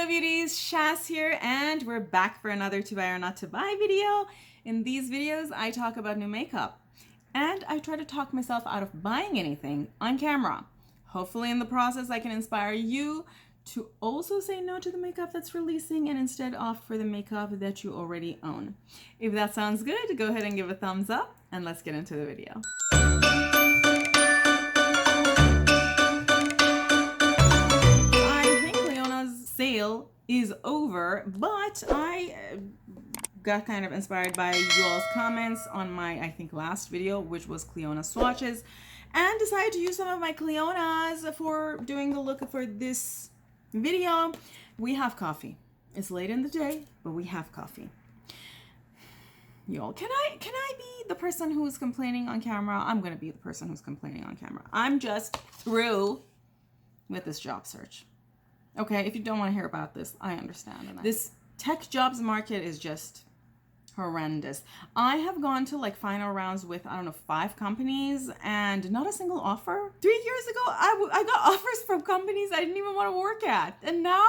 Hello beauties, Shaz here, and we're back for another to buy or not to buy video. In these videos, I talk about new makeup, and I try to talk myself out of buying anything on camera. Hopefully in the process, I can inspire you to also say no to the makeup that's releasing and instead opt for the makeup that you already own. If that sounds good, go ahead and give a thumbs up, and let's get into the video. Sale is over, but I got kind of inspired by you all's comments on my, I think, last video, which was Clionadh swatches, and decided to use some of my Clionadhs for doing the look for this video. We have coffee. It's late in the day, but we have coffee. Y'all, can I be the person who's complaining on camera? I'm gonna be the person who's complaining on camera. I'm just through with this job search. Okay, if you don't want to hear about this, I understand. This tech jobs market is just horrendous. I have gone to like final rounds with, I don't know, 5 companies and not a single offer. 3 years ago, I got offers from companies I didn't even want to work at. And now,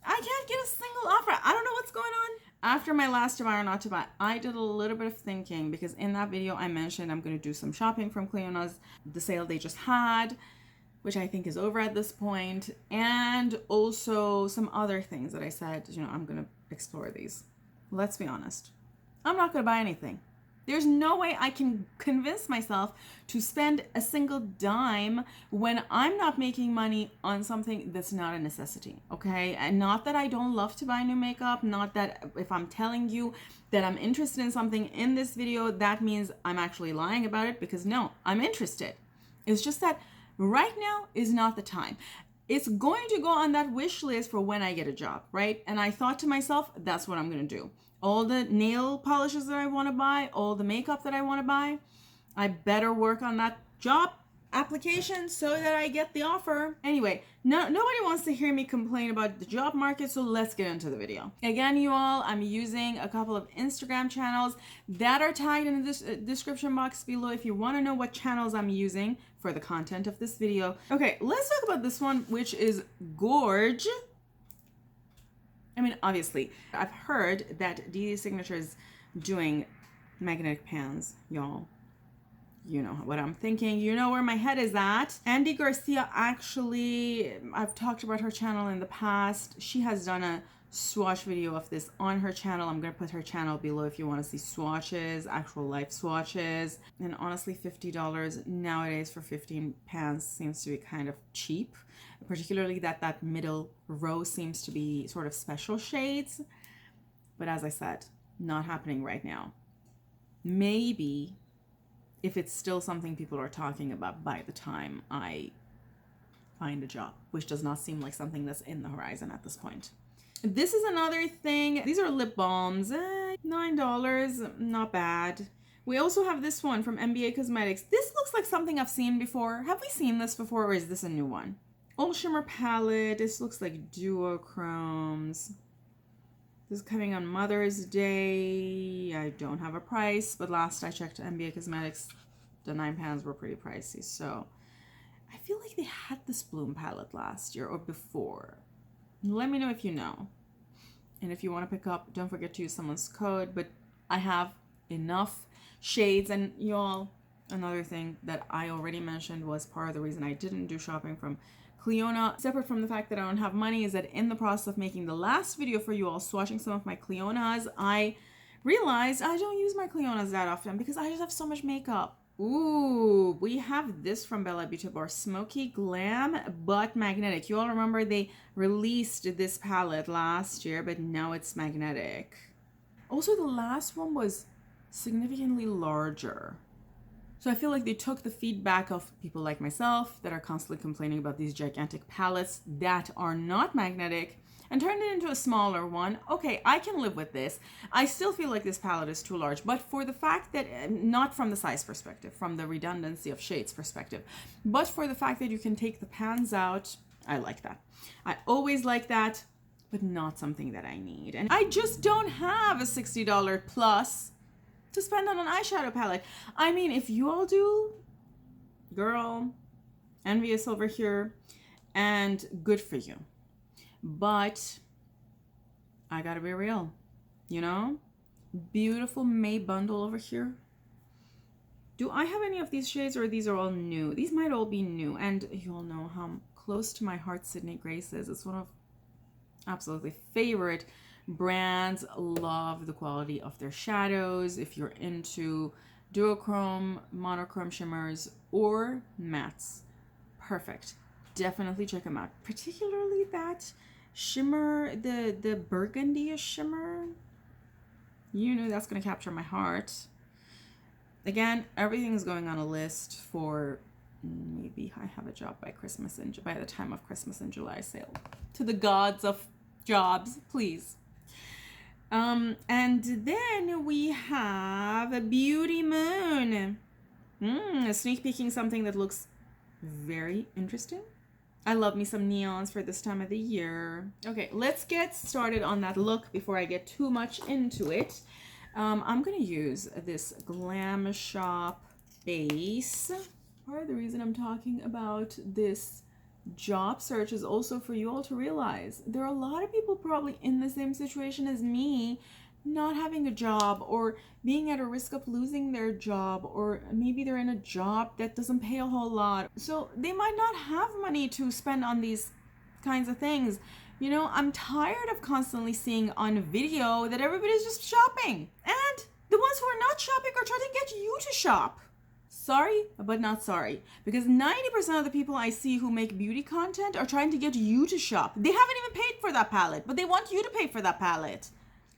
I can't get a single offer. I don't know what's going on. After my last to buy or not to buy, I did a little bit of thinking because in that video I mentioned I'm going to do some shopping from Clionadh's, the sale they just had, which I think is over at this point, and also some other things that I said, you know, I'm gonna explore these. Let's be honest, I'm not gonna buy anything. There's no way I can convince myself to spend a single dime when I'm not making money on something that's not a necessity, okay? And not that I don't love to buy new makeup, not that if I'm telling you that I'm interested in something in this video, that means I'm actually lying about it, because no, I'm interested. It's just that right now is not the time. It's going to go on that wish list for when I get a job, right? And I thought to myself, that's what I'm going to do. All the nail polishes that I want to buy, all the makeup that I want to buy, I better work on that job application so that I get the offer. Anyway, nobody wants to hear me complain about the job market, so let's get into the video. Again, you all, I'm using a couple of Instagram channels that are tagged in the description box below if you want to know what channels I'm using for the content of this video. Okay, let's talk about this one, which is Gorge. I mean, obviously, I've heard that DD Signature is doing magnetic pans, y'all. You know what I'm thinking. You know where my head is at. Andy Garcia, actually, I've talked about her channel in the past. She has done a swatch video of this on her channel. I'm going to put her channel below if you want to see swatches, actual life swatches. And honestly, $50 nowadays for 15 pans seems to be kind of cheap. Particularly that middle row seems to be sort of special shades. But as I said, not happening right now. Maybe if it's still something people are talking about by the time I find a job, which does not seem like something that's in the horizon at this point. This is another thing. These are lip balms, $9, not bad. We also have this one from NBA Cosmetics. This looks like something I've seen before. Have we seen this before, or is this a new one? All Shimmer Palette. This looks like duochromes. This is coming on Mother's Day. I don't have a price, but last I checked NBA Cosmetics, the 9 pans were pretty pricey. So I feel like they had this Bloom palette last year or before. Let me know if you know. And if you want to pick up, don't forget to use someone's code. But I have enough shades. And y'all, another thing that I already mentioned was part of the reason I didn't do shopping from Clionadh, separate from the fact that I don't have money, is that in the process of making the last video for you all, swatching some of my Clionadhs, I realized I don't use my Clionadhs that often because I just have so much makeup. Ooh, we have this from Bella Beauty Bar, Smoky Glam, but magnetic. You all remember they released this palette last year, but now it's magnetic. Also, the last one was significantly larger. So I feel like they took the feedback of people like myself that are constantly complaining about these gigantic palettes that are not magnetic and turned it into a smaller one. Okay, I can live with this. I still feel like this palette is too large, but for the fact that, not from the size perspective, from the redundancy of shades perspective, but for the fact that you can take the pans out, I like that. I always like that, but not something that I need. And I just don't have a $60 plus to spend on an eyeshadow palette. I mean, if you all do, girl, envious over here, and good for you. But I gotta be real, you know? Beautiful May bundle over here. Do I have any of these shades, or these are all new? These might all be new, and you all know how close to my heart Sydney Grace is. It's one of absolutely favorite brands. Love the quality of their shadows. If you're into duochrome, monochrome shimmers, or mattes, perfect. Definitely check them out. Particularly that shimmer, the burgundy shimmer. You know that's gonna capture my heart. Again, everything is going on a list for maybe I have a job by Christmas and by the time of Christmas and July sale. To the gods of jobs, please. And then we have a Beauty Moon. Sneak peeking something that looks very interesting. I love me some neons for this time of the year. Okay, let's get started on that look before I get too much into it. I'm gonna use this Glam Shop base. Part of the reason I'm talking about this job search is also for you all to realize there are a lot of people probably in the same situation as me, not having a job or being at a risk of losing their job, or maybe they're in a job that doesn't pay a whole lot. So they might not have money to spend on these kinds of things. You know, I'm tired of constantly seeing on video that everybody's just shopping. And the ones who are not shopping are trying to get you to shop. Sorry, but not sorry. Because 90% of the people I see who make beauty content are trying to get you to shop. They haven't even paid for that palette, but they want you to pay for that palette.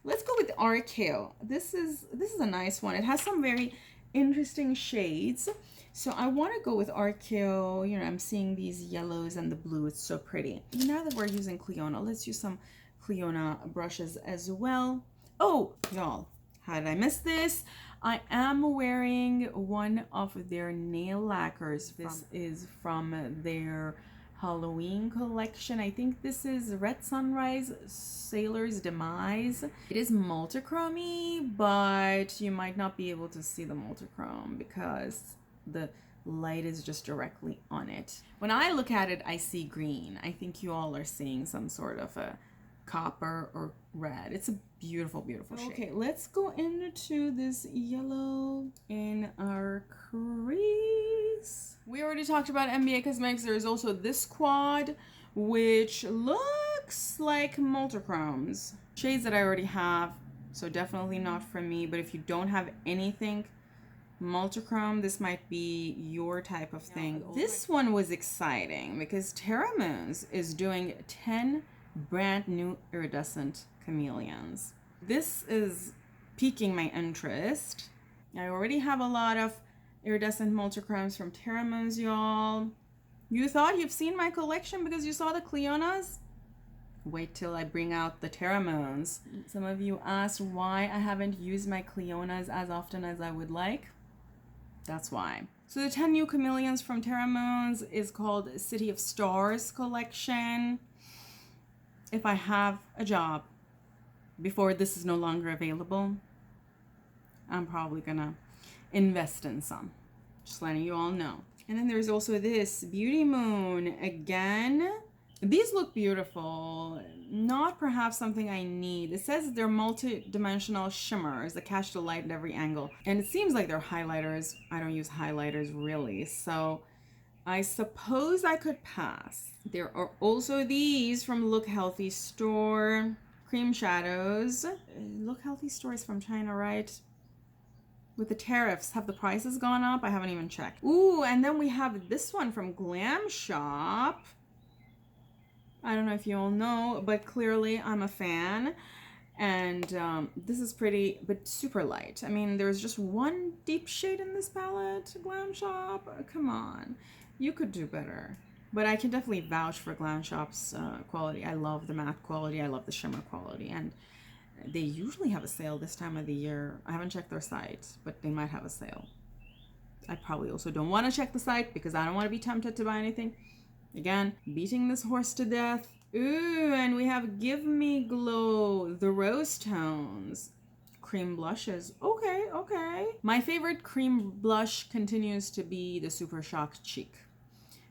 Let's go with Archeo. This is a nice one. It has some very interesting shades. So I want to go with Archeo. You know, I'm seeing these yellows and the blue. It's so pretty. Now that we're using Clionadh, let's use some Clionadh brushes as well. Oh, y'all, how did I miss this? I am wearing one of their nail lacquers. This is from their Halloween collection. I think this is Red Sunrise Sailor's Demise. It is multichrome-y, but you might not be able to see the multichrome because the light is just directly on it. When I look at it, I see green. I think you all are seeing some sort of a copper or red. It's a beautiful, beautiful shade. Okay, let's go into this yellow in our crease. We already talked about NBA Cosmetics. There's also this quad, which looks like multichromes. Shades that I already have, so definitely not for me. But if you don't have anything multichrome, this might be your type of thing. This one was exciting because Terra Moons is doing 10 brand new iridescent chameleons. This is piquing my interest. I already have a lot of iridescent multichromes from Terra Moons, y'all. You thought you've seen my collection because you saw the Clionadhs? Wait till I bring out the Terra Moons. Some of you asked why I haven't used my Clionadhs as often as I would like. That's why. So the 10 new chameleons from Terra Moons is called City of Stars collection. If I have a job before this is no longer available, I'm probably gonna invest in some. Just letting you all know. And then there's also this Beauty Moon again. These look beautiful. Not perhaps something I need. It says they're multi-dimensional shimmers that catch the light at every angle. And it seems like they're highlighters. I don't use highlighters really. So I suppose I could pass. There are also these from Look Healthy Store. Cream shadows. Look Healthy Store is from China, right? With the tariffs, have the prices gone up? I haven't even checked. Ooh, and then we have this one from Glam Shop. I don't know if you all know, but clearly I'm a fan. And this is pretty, but super light. I mean, there's just one deep shade in this palette. Glam Shop, come on. You could do better. But I can definitely vouch for Glam Shop's quality. I love the matte quality. I love the shimmer quality. And they usually have a sale this time of the year. I haven't checked their site, but they might have a sale. I probably also don't want to check the site because I don't want to be tempted to buy anything. Again, beating this horse to death. Ooh, and we have Give Me Glow, the rose tones. Cream blushes. Okay, okay. My favorite cream blush continues to be the Super Shock Cheek.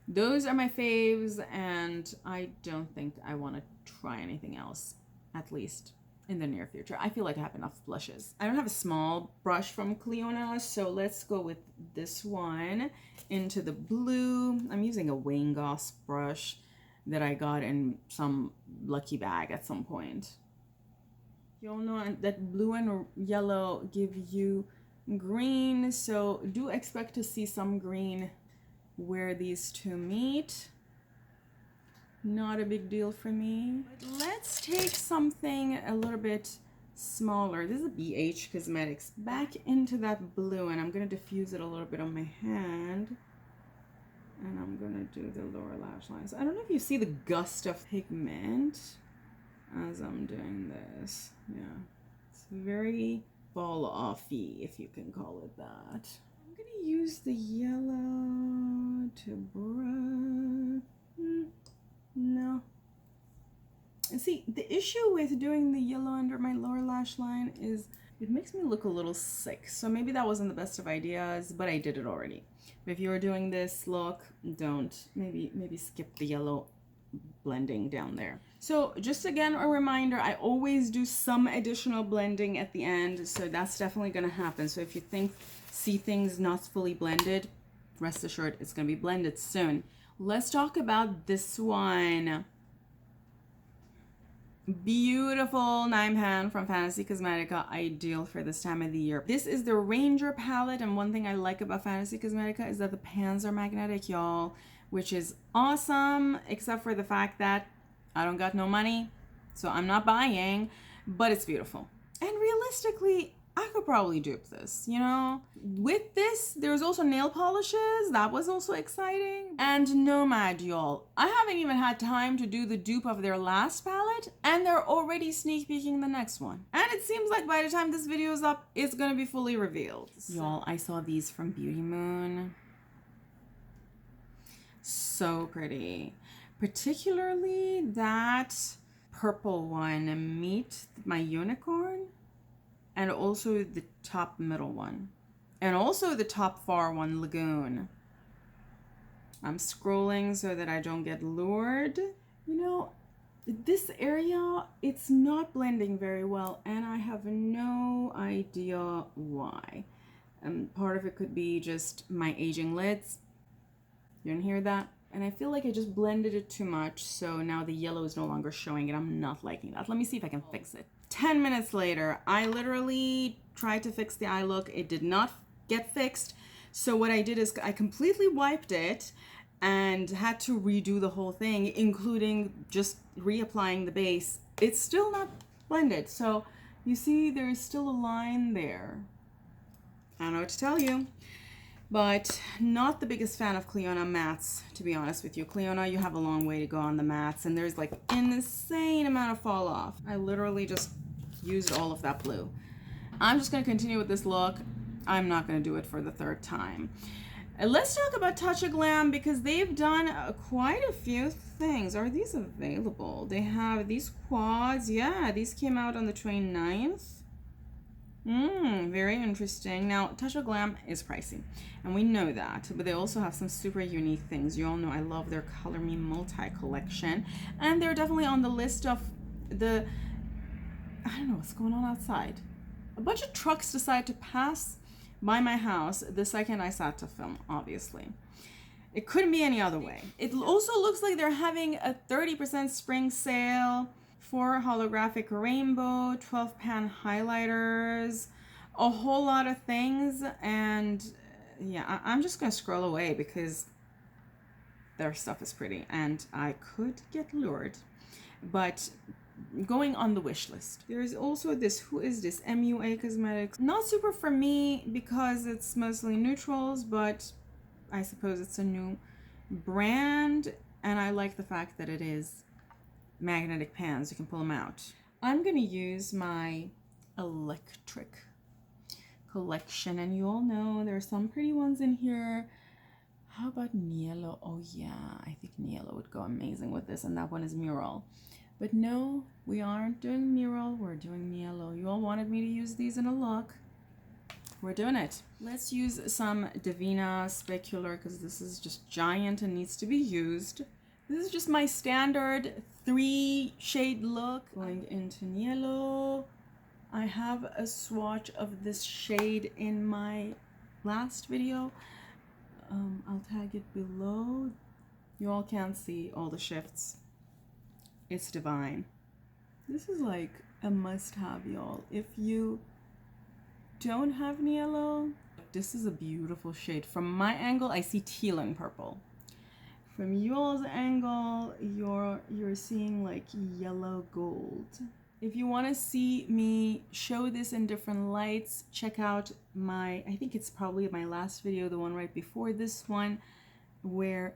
Those are my faves, and I don't think I want to try anything else, at least in the near future. I feel like I have enough blushes. I don't have a small brush from Clionadh, so let's go with this one into the blue. I'm using a Wayne Goss brush that I got in some lucky bag at some point. You all know that blue and yellow give you green, so do expect to see some green where these two meet. Not a big deal for me. But let's take something a little bit smaller. This is a BH Cosmetics. Back into that blue, and I'm going to diffuse it a little bit on my hand. And I'm going to do the lower lash lines. I don't know if you see the gust of pigment as I'm doing this. Yeah, it's very fall offy, if you can call it that. I'm going to use the yellow to brush. No. And see, the issue with doing the yellow under my lower lash line is it makes me look a little sick. So maybe that wasn't the best of ideas, but I did it already. But if you're doing this look, don't. Maybe skip the yellow blending down there. So just again, a reminder, I always do some additional blending at the end. So that's definitely going to happen. So if you see things not fully blended, rest assured it's going to be blended soon. Let's talk about this one. Beautiful 9-pan from Fantasy Cosmetica, ideal for this time of the year. This is the Ranger palette, and one thing I like about Fantasy Cosmetica is that the pans are magnetic, y'all, which is awesome, except for the fact that I don't got no money, so I'm not buying, but it's beautiful. And realistically, I could probably dupe this, you know? With this, there's also nail polishes. That was also exciting. And Nomad, y'all. I haven't even had time to do the dupe of their last palette, and they're already sneak peeking the next one. And it seems like by the time this video is up, it's gonna be fully revealed. Y'all, I saw these from Beauty Moon. So pretty. Particularly that purple one, Meet My Unicorn. And also the top middle one. And also the top far one, Lagoon. I'm scrolling so that I don't get lured. You know, this area, it's not blending very well, and I have no idea why. Part of it could be just my aging lids. You didn't hear that? And I feel like I just blended it too much, so now the yellow is no longer showing, and I'm not liking that. Let me see if I can fix it. 10 minutes later, I literally tried to fix the eye look. It did not get fixed. So what I did is I completely wiped it and had to redo the whole thing, including just reapplying the base. It's still not blended. So you see there is still a line there. I don't know what to tell you. But not the biggest fan of Clionadh mattes, to be honest with you. Clionadh, you have a long way to go on the mattes, and there's like an insane amount of fall off. I literally just used all of that blue. I'm just going to continue with this look. I'm not going to do it for the third time. Let's talk about Touch of Glam, because they've done quite a few things. Are these available? They have these quads. Yeah, these came out on the 29th. Very interesting. Now, Touch of Glam is pricey, and we know that, but they also have some super unique things. You all know I love their Color Me Multi collection, and they're definitely on the list of the, I don't know what's going on outside. A bunch of trucks decided to pass by my house the second I sat to film, obviously. It couldn't be any other way. It also looks like they're having a 30% spring sale for holographic rainbow, 12-pan highlighters, a whole lot of things. And yeah, I'm just gonna scroll away because their stuff is pretty and I could get lured. But going on the wish list, there's also this, who is this? MUA Cosmetics. Not super for me because it's mostly neutrals, but I suppose it's a new brand, and I like the fact that it is magnetic pans. You can pull them out. I'm gonna use my Electric collection, and you all know there are some pretty ones in here. How about Niello? Oh yeah, I think Niello would go amazing with this, and that one is Mural. But no, we aren't doing Mural, we're doing Niello. You all wanted me to use these in a look. We're doing it. Let's use some Divina Specular, because this is just giant and needs to be used. This is just my standard 3-shade look. Going into Niello. I have a swatch of this shade in my last video. I'll tag it below. You all can't see all the shifts. It's divine. This is like a must-have, y'all. If you don't have Niello, this is a beautiful shade. From my angle, I see teal and purple. From y'all's angle, you're seeing like yellow gold. If you want to see me show this in different lights, check out my, I think it's probably my last video, the one right before this one, where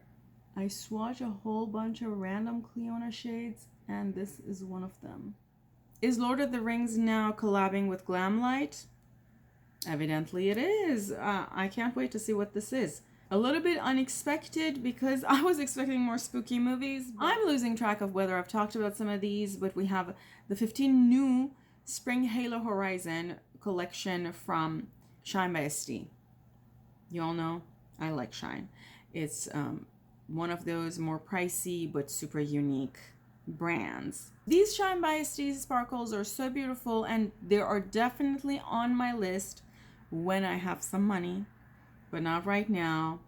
I swatch a whole bunch of random Clionadh shades, and this is one of them. Is Lord of the Rings now collabing with Glam Light? Evidently it is. I can't wait to see what this is. A little bit unexpected because I was expecting more spooky movies. I'm losing track of whether I've talked about some of these, but we have the 15 new Spring Halo Horizon collection from Shine by ST. You all know I like Shine. It's one of those more pricey but super unique brands. These Shine by ST sparkles are so beautiful, and they are definitely on my list when I have some money. But not right now.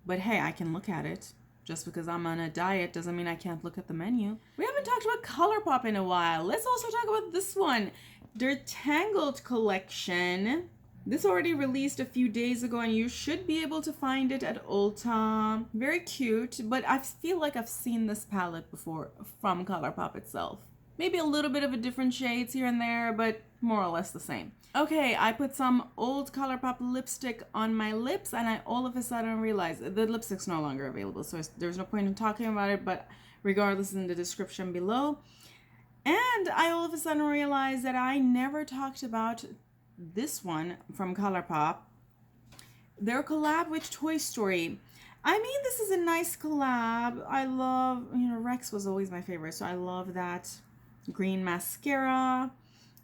But hey, I can look at it. Just because I'm on a diet doesn't mean I can't look at the menu. We haven't talked about Colourpop in a while. Let's also talk about this one. Their Tangled collection. This already released a few days ago, and you should be able to find it at Ulta. Very cute, but I feel like I've seen this palette before from Colourpop itself. Maybe a little bit of a different shades here and there, but more or less the same. Okay, I put some old Colourpop lipstick on my lips, and I all of a sudden realized the lipstick's no longer available, so there's no point in talking about it, but regardless, in the description below. And I all of a sudden realized that I never talked about this one from Colourpop. Their collab with Toy Story. I mean, this is a nice collab. I love, Rex was always my favorite, so I love that green mascara.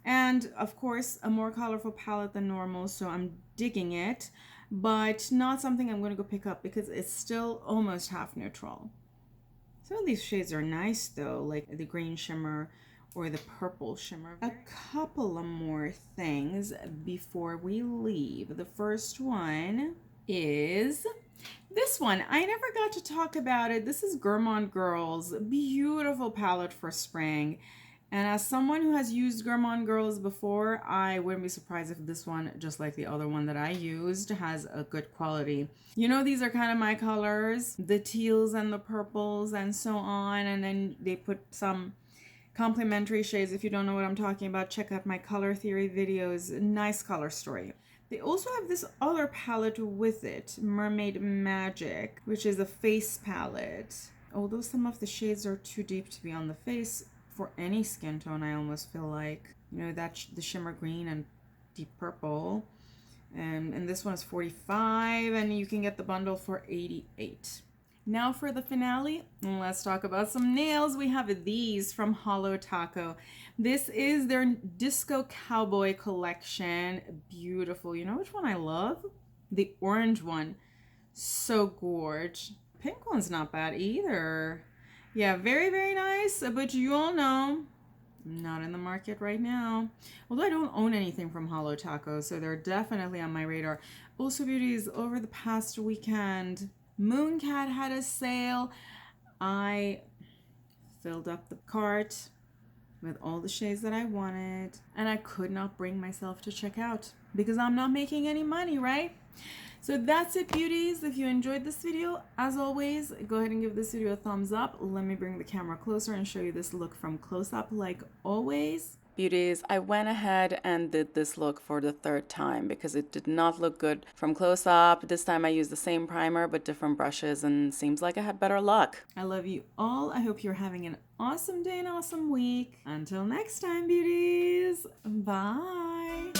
And of course, a more colorful palette than normal, so I'm digging it, but not something I'm going to go pick up because it's still almost half neutral. Some of these shades are nice though, like the green shimmer or the purple shimmer. A couple of more things before we leave. The first one is this one. I never got to talk about it. This is Gourmand Girls. Beautiful palette for spring. And as someone who has used Gourmand Girls before, I wouldn't be surprised if this one, just like the other one that I used, has a good quality. These are kind of my colors, the teals and the purples and so on. And then they put some complementary shades. If you don't know what I'm talking about, check out my color theory videos. Nice color story. They also have this other palette with it, Mermaid Magic, which is a face palette. Although some of the shades are too deep to be on the face, for any skin tone, I almost feel like, that the shimmer green and deep purple, and this one is $45, and you can get the bundle for $88. Now for the finale, let's talk about some nails. We have these from Holo Taco. This is their Disco Cowboy collection. Beautiful. You know which one I love? The orange one. So gorge. Pink one's not bad either. Yeah, very, very nice, but you all know, I'm not in the market right now. Although I don't own anything from Holo Taco, so they're definitely on my radar. Also, beauties, over the past weekend, Mooncat had a sale. I filled up the cart with all the shades that I wanted, and I could not bring myself to check out because I'm not making any money, right? So that's it, beauties. If you enjoyed this video, as always, go ahead and give this video a thumbs up. Let me bring the camera closer and show you this look from close up like always. Beauties, I went ahead and did this look for the third time because it did not look good from close up. This time I used the same primer but different brushes, and seems like I had better luck. I love you all. I hope you're having an awesome day and awesome week. Until next time, beauties. Bye.